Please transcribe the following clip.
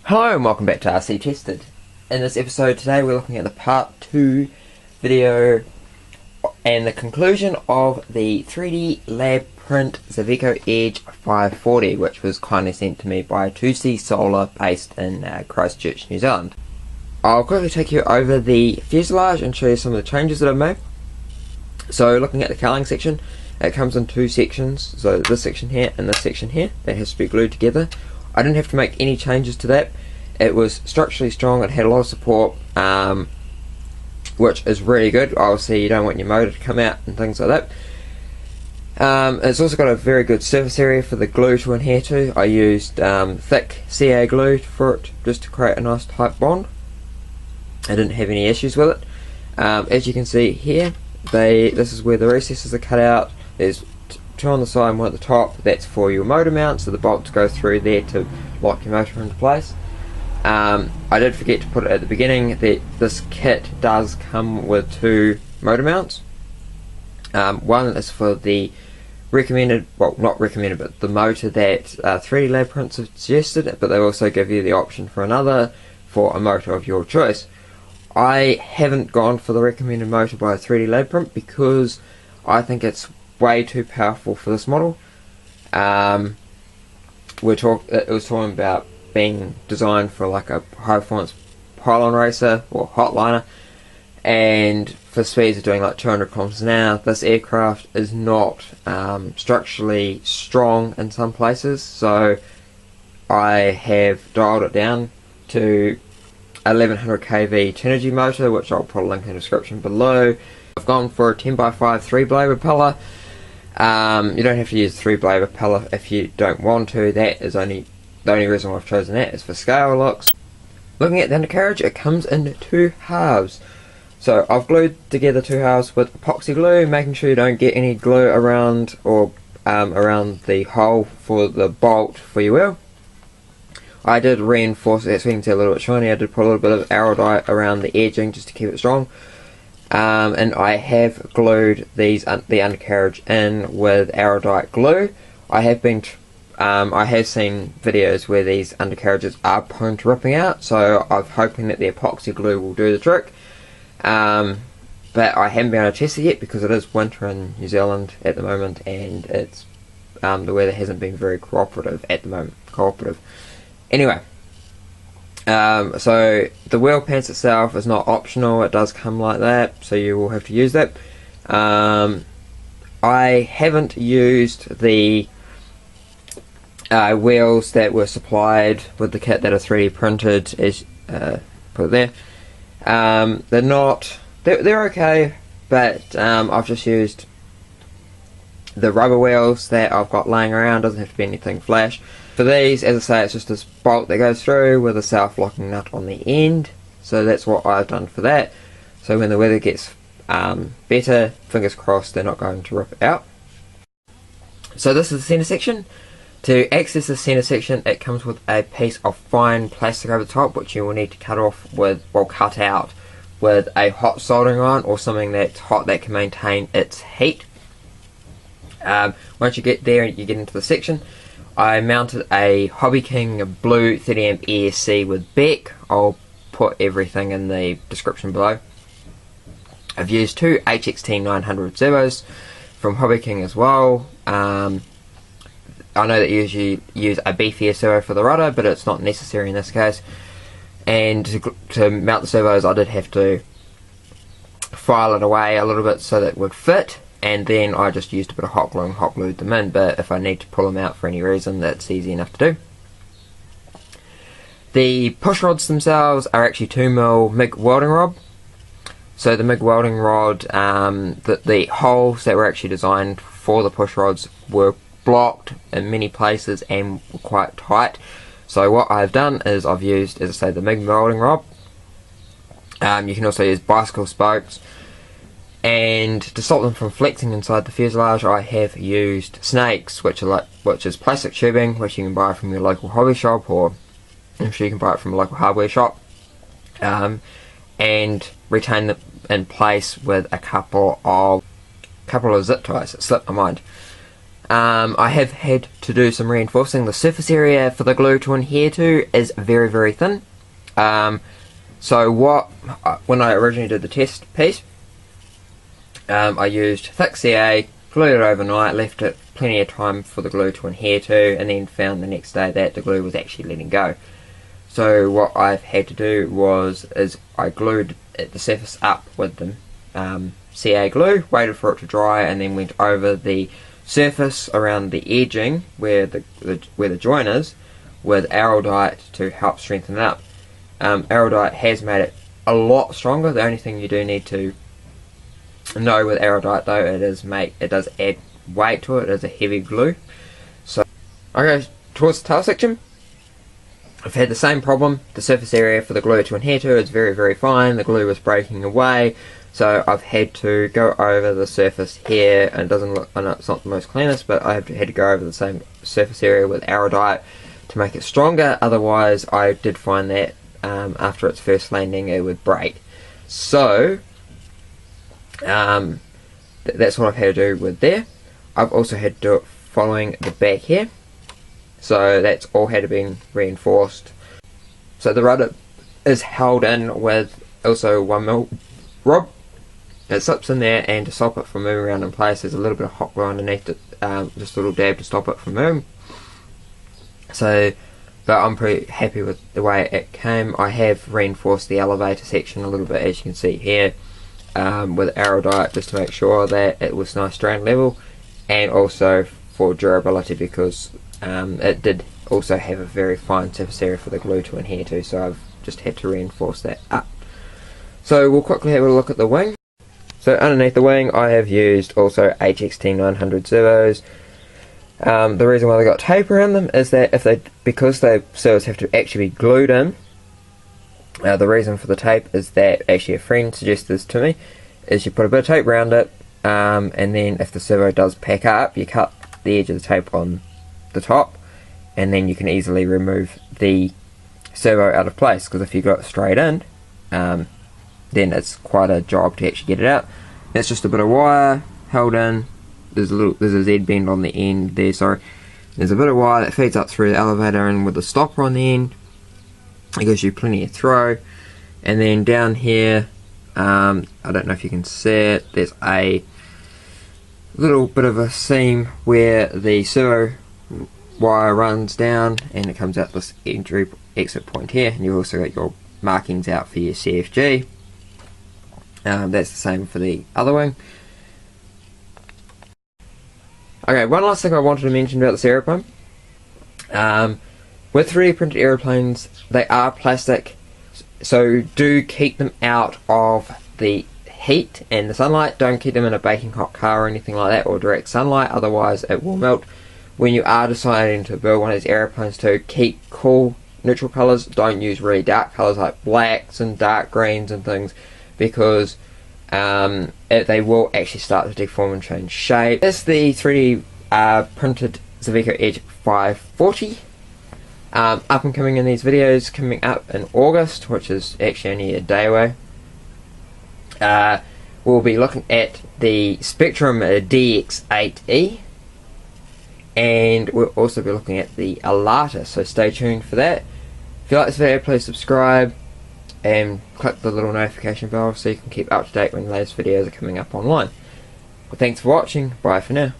Hello and welcome back to RC Tested. In this episode today we're looking at the part 2 video and the conclusion of the 3D lab print Xeveco Edge 540, which was kindly sent to me by 2C Solar based in Christchurch, New Zealand. I'll quickly take you over the fuselage and show you some of the changes that I've made. So looking at the cowling section, it comes in two sections, so this section here and this section here, that has to be glued together. I didn't have to make any changes to that. It was structurally strong, it had a lot of support, which is really good. Obviously you don't want your motor to come out and things like that. It's also got a very good surface area for the glue to adhere to. I used thick CA glue for it just to create a nice tight bond. I didn't have any issues with it. As you can see here, this is where the recesses are cut out. There's two on the side and one at the top. That's for your motor mount, so the bolts go through there to lock your motor into place. I did forget to put it at the beginning that this kit does come with two motor mounts. One is for the recommended, well not recommended, but the motor that 3D Lab Prints have suggested, but they also give you the option for another for a motor of your choice. I haven't gone for the recommended motor by 3D Lab Print because I think it's way too powerful for this model. It was talking about being designed for like a high performance pylon racer or hotliner, and for speeds of doing like 200 kilometers an hour. This aircraft is not structurally strong in some places, so I have dialed it down to 1100 kV Tenergy motor, which I'll put a link in the description below. I've gone for a 10x5 3-blade propeller. You don't have to use a 3-blade propeller if you don't want to. That is the only reason why I've chosen that is for scale looks. Looking at the undercarriage, it comes in two halves. So I've glued together two halves with epoxy glue, making sure you don't get any glue around or around the hole for the bolt for your wheel. I did reinforce it so you can see a little bit shiny. I did put a little bit of Aerodite around the edging just to keep it strong. And I have glued the undercarriage in with Aerodite glue. I have seen videos where these undercarriages are prone to ripping out, so I'm hoping that the epoxy glue will do the trick. But I haven't been able to test it yet because it is winter in New Zealand at the moment, and it's the weather hasn't been very cooperative at the moment. Anyway, so the wheel pants itself is not optional, it does come like that, so you will have to use that. I haven't used the wheels that were supplied with the kit that are 3D printed, as put it there. They're okay, but I've just used the rubber wheels that I've got laying around. Doesn't have to be anything flash. For these, as I say, it's just this bolt that goes through with a self-locking nut on the end, so that's what I've done for that. So when the weather gets better, fingers crossed they're not going to rip out. So this is the centre section. To access the centre section, it comes with a piece of fine plastic over the top, which you will need to cut out with a hot soldering iron or something that's hot that can maintain its heat. Once you get there and you get into the section, I mounted a Hobby King blue 30 amp ESC with Beck. I'll put everything in the description below. I've used two HXT 900 servos from Hobby King as well. I know that you usually use a beefier servo for the rudder, but it's not necessary in this case. And to mount the servos, I did have to file it away a little bit so that it would fit, and then I just used a bit of hot glue and hot glued them in, but if I need to pull them out for any reason, that's easy enough to do. The push rods themselves are actually 2mm MIG welding rod. So the MIG welding rod, the holes that were actually designed for the push rods were blocked in many places and were quite tight. So what I've done is I've used, as I say, the MIG welding rod. You can also use bicycle spokes, and to stop them from flexing inside the fuselage, I have used snakes, which is plastic tubing, which you can buy from your local hobby shop, or I'm sure you can buy it from a local hardware shop, and retain them in place with a couple of zip ties. It slipped my mind. I have had to do some reinforcing. The surface area for the glue to adhere to is very, very thin. So when I originally did the test piece, I used thick CA, glued it overnight, left it plenty of time for the glue to adhere to, and then found the next day that the glue was actually letting go. So what I've had to do is I glued the surface up with the CA glue, waited for it to dry, and then went over the surface around the edging where the joint is with Araldite to help strengthen it up. Araldite has made it a lot stronger. The only thing you do need to know with Araldite though, it does add weight to it. It is a heavy glue. So I go towards the tail section. I've had the same problem. The surface area for the glue to adhere to is very, very fine. The glue was breaking away, so I've had to go over the surface here, and it doesn't look, I know it's not the most cleanest, but I had to go over the same surface area with Araldite to make it stronger. Otherwise I did find that after its first landing it would break. So that's what I've had to do with there. I've also had to do it following the back here, so that's all had to be reinforced. So the rudder is held in with also 1mm rod. It slips in there, and to stop it from moving around in place there's a little bit of hot glue underneath it, just a little dab to stop it from moving. So, but I'm pretty happy with the way it came. I have reinforced the elevator section a little bit, as you can see here, with Araldite, just to make sure that it was nice strain level, and also for durability, because it did also have a very fine surface area for the glue to adhere to, so I've just had to reinforce that up. So we'll quickly have a look at the wing. So underneath the wing I have used also HXT 900 servos. The reason why they got tape around them is that because the servos have to actually be glued in, the reason for the tape is that actually a friend suggested this to me, is you put a bit of tape around it, and then if the servo does pack up, you cut the edge of the tape on the top, and then you can easily remove the servo out of place, because if you got it straight in, then it's quite a job to actually get it out. That's just a bit of wire held in. There's a Z bend on the end there, sorry. There's a bit of wire that feeds up through the elevator, and with the stopper on the end, it gives you plenty of throw. And then down here, I don't know if you can see it, there's a little bit of a seam where the servo wire runs down, and it comes out this entry exit point here, and you've also got your markings out for your CFG. That's the same for the other wing. Okay, one last thing I wanted to mention about this aeroplane. With 3D printed aeroplanes, they are plastic, so do keep them out of the heat and the sunlight. Don't keep them in a baking hot car or anything like that, or direct sunlight, otherwise it will melt. When you are deciding to build one of these aeroplanes, to keep cool neutral colours. Don't use really dark colours like blacks and dark greens and things, because they will actually start to deform and change shape. This is the 3D printed Zaveco Edge 540. Up and coming in these videos coming up in August, which is actually only a day away. We'll be looking at the Spectrum DX8E, and we'll also be looking at the Alata, so stay tuned for that. If you like this video, please subscribe and click the little notification bell so you can keep up to date when the latest videos are coming up online. Well, thanks for watching, bye for now.